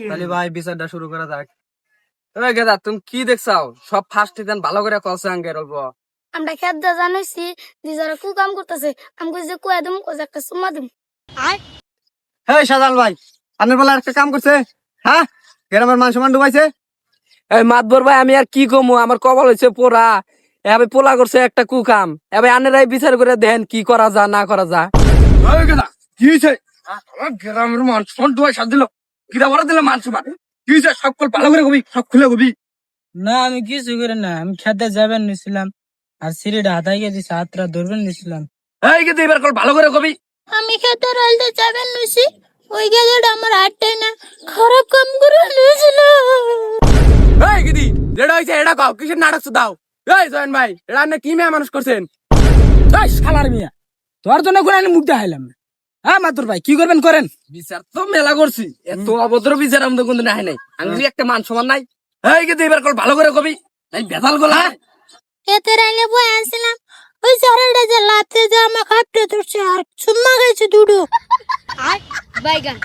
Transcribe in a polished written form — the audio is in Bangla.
তাহলে ভাই বিচারটা শুরু করা যাক। এই গেদা তুমি কি দেখছাও? সব ফার্স্ট দিন ভালো করে কলসে আঙ্গের অল্প। আমরা খেত দা জানাইছি যে যারা কু কাম করতেছে আমাকে যে কয়ে দেবো একটা সুম্মা দেবো। হেই সাজাল ভাই, আপনার বেলা একটা কাম করছে, হ্যাঁ গ্রামের মান সম্মান ডুবাইছে। এই মাতবর ভাই আমি আর কি কমু, আমার কপাল হয়েছে পোড়া। এভাবে পোলা করছে একটা কুকাম, এবার আনেরাই বিচার করে দেখেন কি করা যা না করা যা। কি হয়েছে? আমার গ্রামের মান সম্মান ডুবাই সাথ দিল, কিরা বড় দিল মান সম্মান। কি হয়েছে? সব কল ভালো করে কবি, সব খুলে কবি। না আমি কিছু করে না, আমি খেতে যাবেন নিছিলাম আর সিঁড়িটা হাতাই গিয়ে দিছে, হাতটা ধরবেন নিছিলাম। এই কিন্তু এবার কল ভালো করে কবি। আমি খেতে রালতে যাবেন লুসি ওই গেলে আমার হাতটাই না খারাপ কাম করে লুছিল। এই গিদি যেটা হয়েছে এটা কও, কিসের নাটক দাও। এই জয়েন ভাই, এটা আপনি কি মেয়ে মানুষ করছেন? এই শালার মিয়া, তোর জন্য করে আমি মুখ দেখাইলাম। হ্যাঁ মাতুর ভাই কি করবেন করেন। বিচার তো মেলা করছি, এত অভদ্র বিচার আমাদের কোনদিন হয় নাই। আঙ্গুলি একটা মান সম্মান নাই। এই কিন্তু এবার কল ভালো করে কবি, এই বেতাল গোলা। খেতে রাইলে বই আনছিলাম ওই চারাটা যে লাতে যে আমার কাপড়ে ধরছে আর সুম্মা গেছে দুটো। আর বাইগান